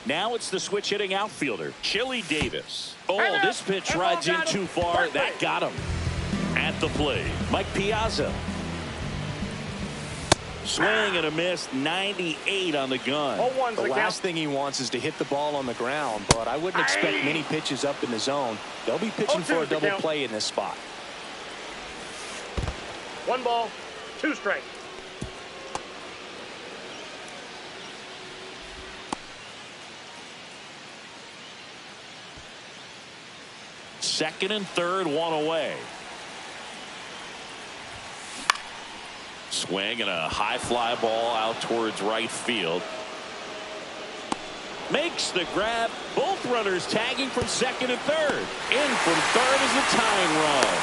Now it's the switch hitting outfielder, Chili Davis. Oh, this pitch rides in too far. That got him. At the plate, Mike Piazza. Swing and a miss, 98 on the gun. The last thing he wants is to hit the ball on the ground, but I wouldn't expect many pitches up in the zone. They'll be pitching for a double play in this spot. 1 ball, 2 strikes. Second and third, 1 away. Swing and a high fly ball out towards right field. Makes the grab. Both runners tagging from second and third. In from third is the tying run.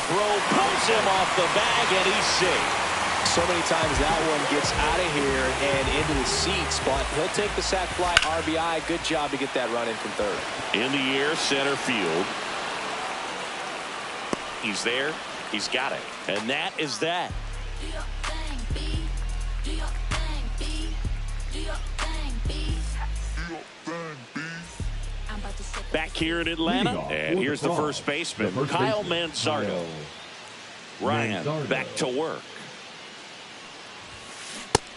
Throw pulls him off the bag, and he's safe. So many times that one gets out of here and into the seats, but he'll take the sac fly RBI. Good job to get that run in from third. In the air, center field. He's there. He's got it. And that is that. Back here in Atlanta, and here's the first baseman, Kyle Manzardo. Ryan back to work.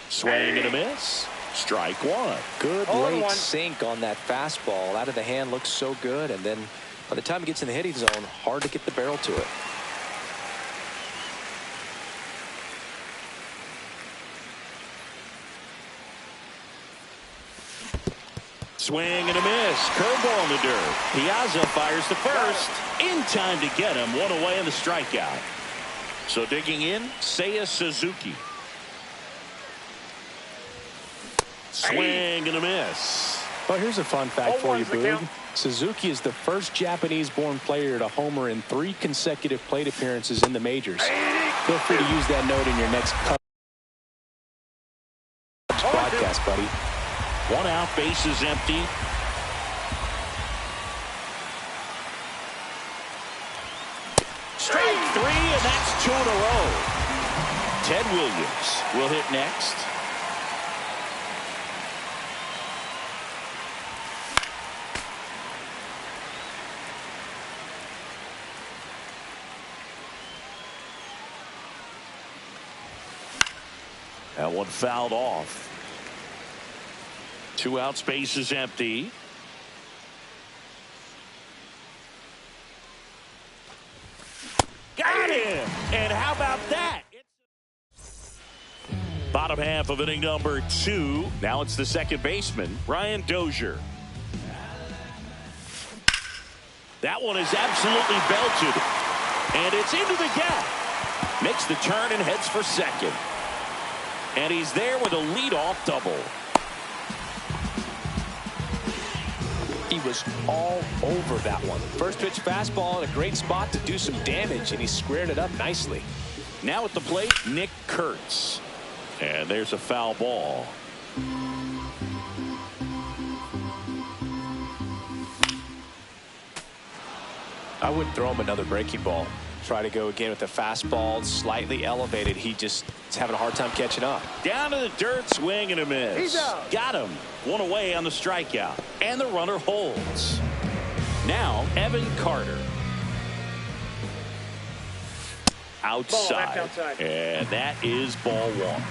Swing and a miss. Strike 1. Good late sink on that fastball. Out of the hand, looks so good, and then by the time it gets in the hitting zone, hard to get the barrel to it. Swing and a miss. Curveball in the dirt. Piazza fires the first. In time to get him. One away in the strikeout. So digging in, Seiya Suzuki. Swing and a miss. Well, here's a fun fact for you, Boog. Suzuki is the first Japanese-born player to homer in 3 consecutive plate appearances in the majors. Feel free to use that note in your next broadcast, buddy. 1 out, bases empty. Strike 3, and that's 2 in a row. Ted Williams will hit next. That one fouled off. 2 outs, bases empty. Got him! And how about that? Bottom half of inning number 2. Now it's the second baseman, Brian Dozier. That one is absolutely belted. And it's into the gap. Makes the turn and heads for second. And he's there with a leadoff double. He was all over that one. First pitch fastball in a great spot to do some damage, and he squared it up nicely. Now at the plate, Nick Kurtz. And there's a foul ball. I wouldn't throw him another breaking ball. Try to go again with the fastball, slightly elevated. He just is having a hard time catching up. Down to the dirt, swing and a miss. He's out. Got him. 1 away on the strikeout. And the runner holds. Now, Evan Carter. Outside. Ball, outside. And that is ball 1.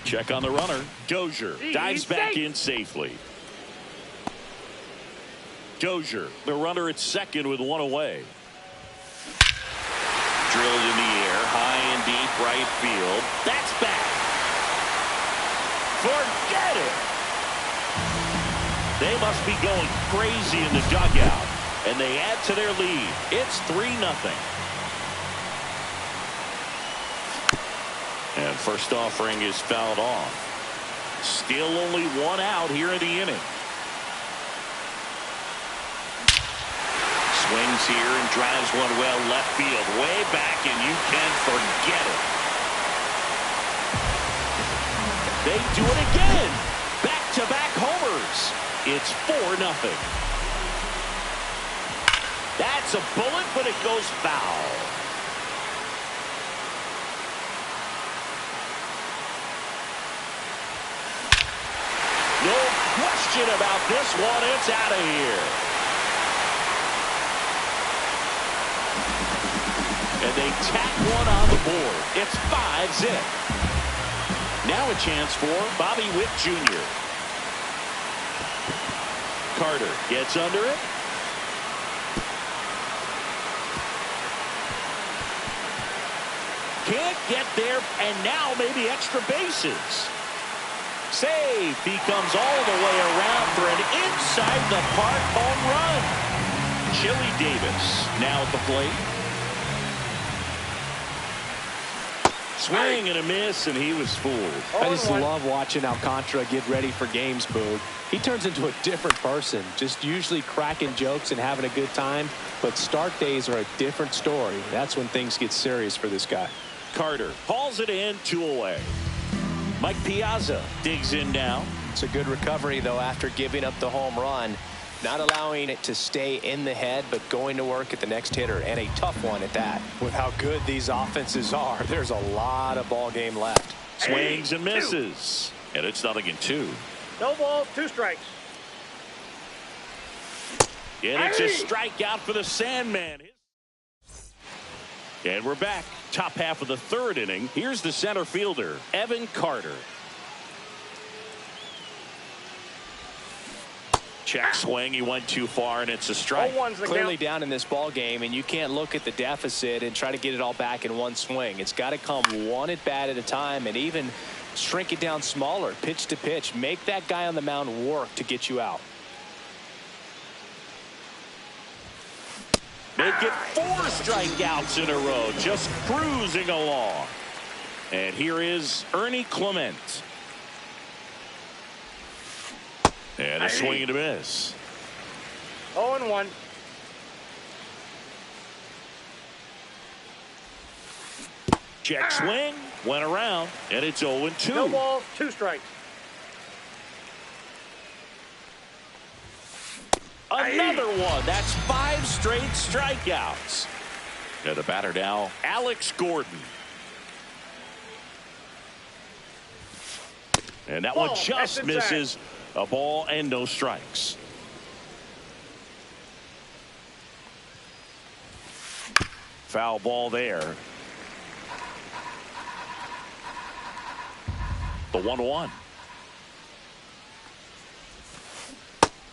Check on the runner. Dozier dives back in safely. Dozier, the runner at second with 1 away. Drilled in the air, high and deep right field. That's back. Forget it. They must be going crazy in the dugout. And they add to their lead. It's 3-0. And first offering is fouled off. Still only 1 out here in the inning. Swings here and drives one well left field. Way back, and you can forget it. They do it again. Back-to-back homers. It's 4-0. That's a bullet, but it goes foul. No question about this one. It's out of here. And they tack one on the board. It's 5-zip. Now a chance for Bobby Witt Jr. Carter gets under it. Can't get there, and now maybe extra bases. Save. He comes all the way around for an inside-the-park home run. Chili Davis now at the plate. Swing and a miss, and he was fooled. I just love watching Alcantara get ready for games, Boog. He turns into a different person, just usually cracking jokes and having a good time. But start days are a different story. That's when things get serious for this guy. Carter hauls it in, 2 away. Mike Piazza digs in now. It's a good recovery, though, after giving up the home run. Not allowing it to stay in the head, but going to work at the next hitter, and a tough one at that. With how good these offenses are, there's a lot of ball game left. Swings and misses. And it's 0-2. No ball, 2 strikes. And it's a strikeout for the Sandman. And we're back. Top half of the 3rd inning. Here's the center fielder, Evan Carter. Check swing. He went too far, and it's a strike. Clearly down in this ball game, and you can't look at the deficit and try to get it all back in one swing. It's got to come one at bat at a time, and even Shrink it down smaller, pitch to pitch. Make that guy on the mound work to get you out. Make it 4 strikeouts in a row, just cruising along. And here is Ernie Clement. And a swing and a miss. 0-1. Check swing, went around, and it's 0-2. No balls, 2 strikes. Another one. That's 5 straight strikeouts. And the batter now, Alex Gordon. And that one just misses. A ball and no strikes. Foul ball there. The 1-1.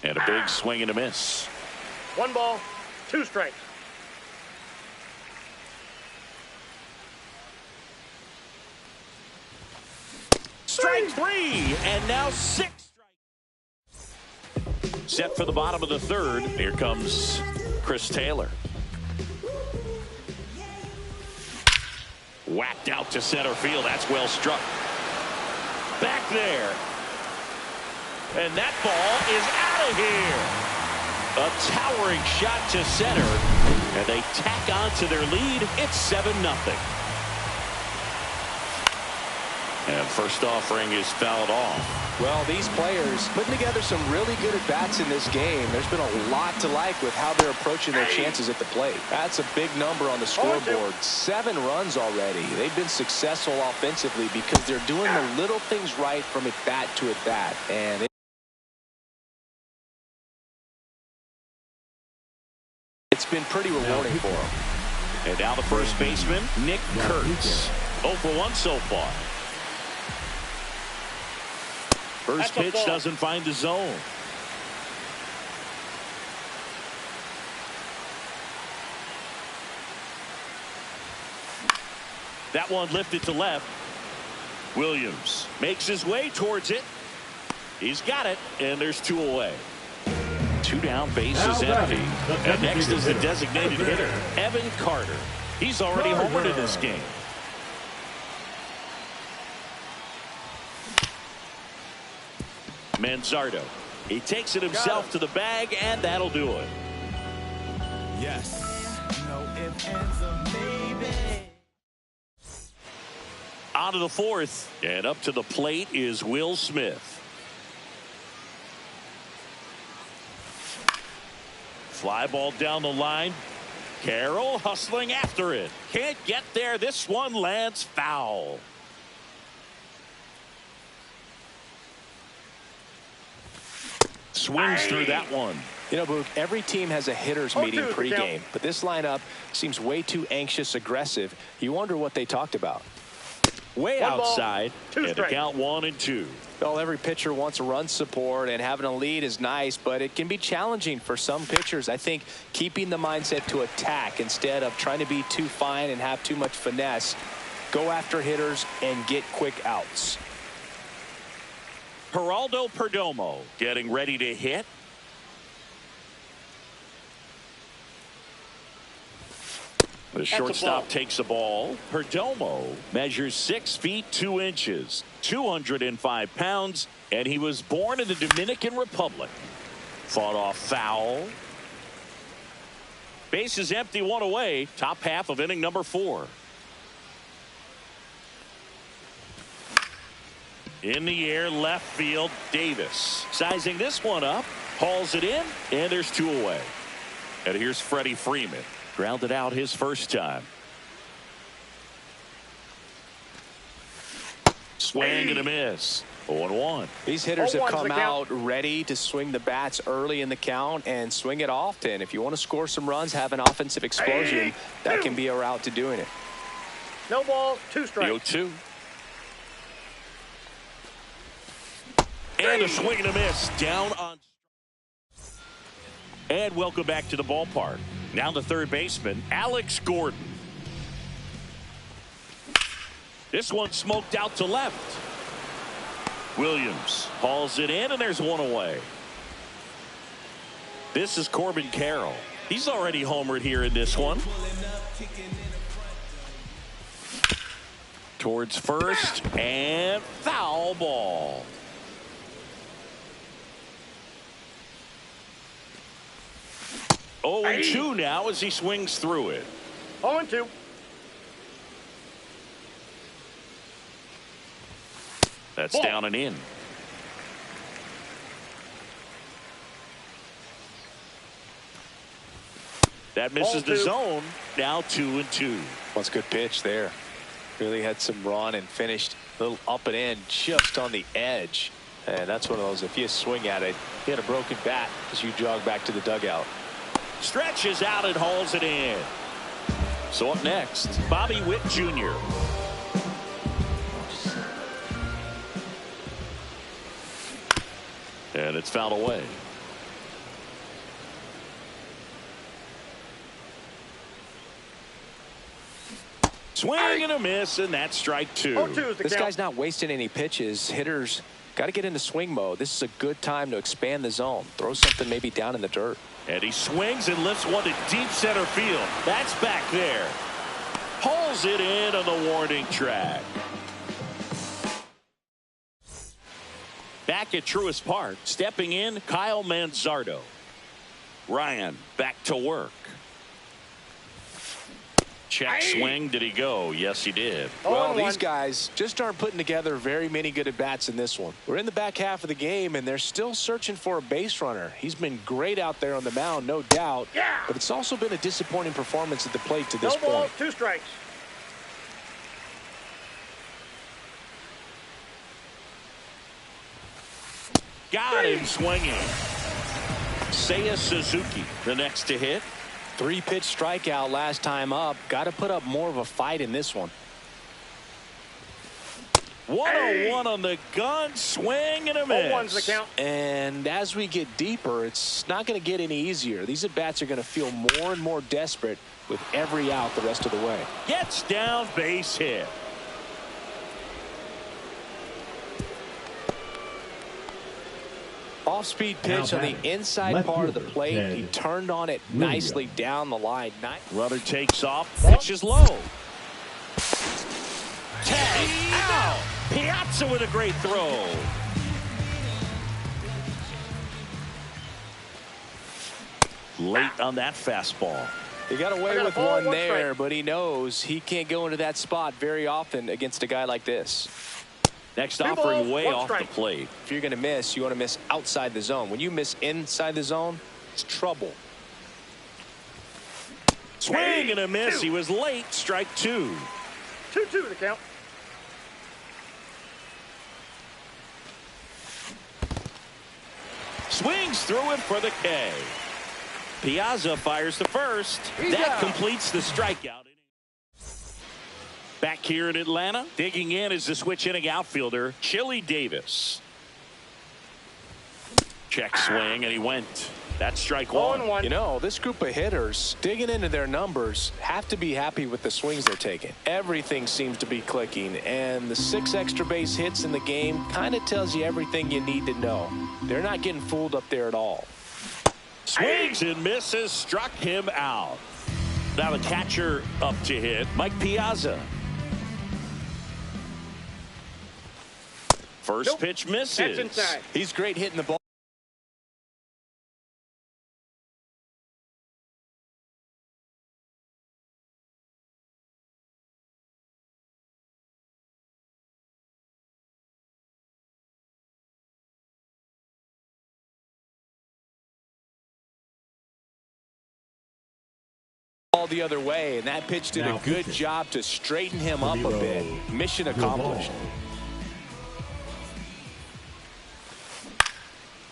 And a big swing and a miss. 1 ball, 2 strikes. Strike 3, and now 6 strikes. Set for the bottom of the 3rd. Here comes Chris Taylor. Whacked out to center field. That's well struck. Back there. And that ball is out of here. A towering shot to center. And they tack on to their lead. It's 7-0. And first offering is fouled off. Well, these players putting together some really good at-bats in this game. There's been a lot to like with how they're approaching their chances at the plate. That's a big number on the scoreboard. 7 runs already. They've been successful offensively because they're doing the little things right from at-bat to at-bat. And it's been pretty rewarding for them. And now the first baseman, Nick Kurtz. 0 for 1 so far. First pitch doesn't find the zone. That one lifted to left. Williams makes his way towards it. He's got it, and there's 2 away. 2 down, bases empty. And next is the designated hitter, Evan Carter. He's already homered in this game. Manzardo. He takes it himself to the bag, and that'll do it. Yes. No ifs, ands, or maybe. On to the 4th, and up to the plate is Will Smith. Fly ball down the line. Carroll hustling after it. Can't get there. This one lands foul. Swings through that one. You know, Boog, every team has a hitters meeting pregame, but this lineup seems way too anxious, aggressive. You wonder what they talked about. Way outside, and the count 1-2. Well, every pitcher wants a run support, and having a lead is nice, but it can be challenging for some pitchers. I think keeping the mindset to attack instead of trying to be too fine and have too much finesse. Go after hitters and get quick outs. Geraldo Perdomo getting ready to hit. The shortstop takes the ball. Perdomo measures 6 feet 2 inches, 205 pounds, and he was born in the Dominican Republic. Fought off foul. Base is empty, 1 away. Top half of inning number 4. In the air, left field, Davis. Sizing this one up, hauls it in, and there's 2 away. And here's Freddie Freeman. Grounded out his first time. Swing and a miss. 0-1. These hitters have come out ready to swing the bats early in the count and swing it often. If you want to score some runs, have an offensive explosion, that can be a route to doing it. No balls, 2 strikes. 0-2. And a swing and a miss down on. And welcome back to the ballpark. Now the third baseman, Alex Gordon. This one smoked out to left. Williams hauls it in, and there's one away. This is Corbin Carroll. He's already homered here in this one. Towards first, and foul ball. Oh, and 2 now as he swings through it. 0-2. That's down and in. That misses the zone. Now 2-2. Well, it's a good pitch there. Really had some run and finished a little up and in just on the edge. And that's one of those, if you swing at it, you had a broken bat as you jog back to the dugout. Stretches out and hauls it in. So up next, Bobby Witt Jr. And it's fouled away. Swing and a miss, and that's strike 2. This guy's not wasting any pitches. Hitters got to get into swing mode. This is a good time to expand the zone. Throw something maybe down in the dirt. And he swings and lifts one to deep center field. That's back there. Hauls it in on the warning track. Back at Truist Park, stepping in, Kyle Manzardo. Ryan back to work. Check swing. Did he go? Yes, he did. Well, these guys just aren't putting together very many good at-bats in this one. We're in the back half of the game, and they're still searching for a base runner. He's been great out there on the mound, no doubt. But it's also been a disappointing performance at the plate to this point. No balls, 2 strikes. Got him swinging. Seiya Suzuki, the next to hit. 3-pitch strikeout last time up. Got to put up more of a fight in this one. 1-0-1 on the gun. Swing and a miss. 0-1's the count. And as we get deeper, it's not going to get any easier. These at-bats are going to feel more and more desperate with every out the rest of the way. Gets down, base hit. Off-speed pitch on the inside part of the plate. He turned on it nicely down the line. Runner takes off. Pitch is low. Tag out. Piazza with a great throw. Late on that fastball. He got away with one there, but he knows he can't go into that spot very often against a guy like this. Next offering way off the plate. If you're going to miss, you want to miss outside the zone. When you miss inside the zone, it's trouble. Swing and a miss. He was late. Strike 2. 2-2 the count. Swings through it for the K. Piazza fires to first. That completes the strikeout. Back here in Atlanta, digging in is the switch inning outfielder, Chili Davis. Check swing, and he went. That's strike 1. You know, this group of hitters, digging into their numbers, have to be happy with the swings they're taking. Everything seems to be clicking, and the 6 extra base hits in the game kind of tells you everything you need to know. They're not getting fooled up there at all. Swings and misses, struck him out. Now the catcher up to hit, Mike Piazza. First pitch misses. That's inside. He's great hitting the ball. All the other way, and that pitch did a good job to straighten him up a bit. Mission accomplished.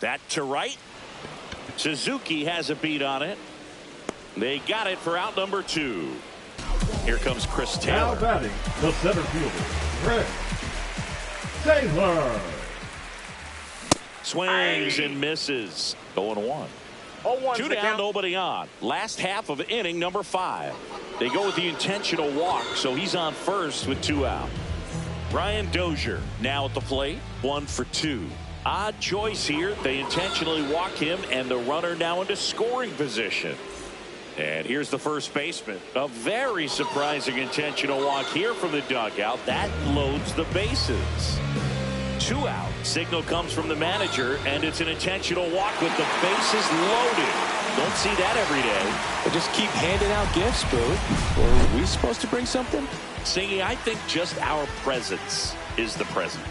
That to right. Suzuki has a beat on it. They got it for out number 2. Here comes Chris Taylor. Now batting, the center fielder, Chris Taylor. Swings and misses. 0-1. 2 down, nobody on. Last half of inning number 5. They go with the intentional walk, so he's on first with 2 out. Brian Dozier now at the plate, 1 for 2. Odd choice here. They intentionally walk him, and the runner now into scoring position. And here's the first baseman. A very surprising intentional walk here from the dugout. That loads the bases. 2 out. Signal comes from the manager, and it's an intentional walk with the bases loaded. Don't see that every day. They just keep handing out gifts, Boo. Or are we supposed to bring something? Singy, I think just our presence is the present.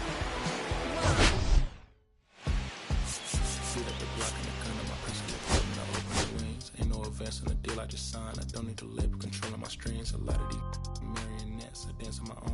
Ain't no advance in the deal I just signed. I don't need to label controlling my strings. A lot of these marionettes, I dance on my own.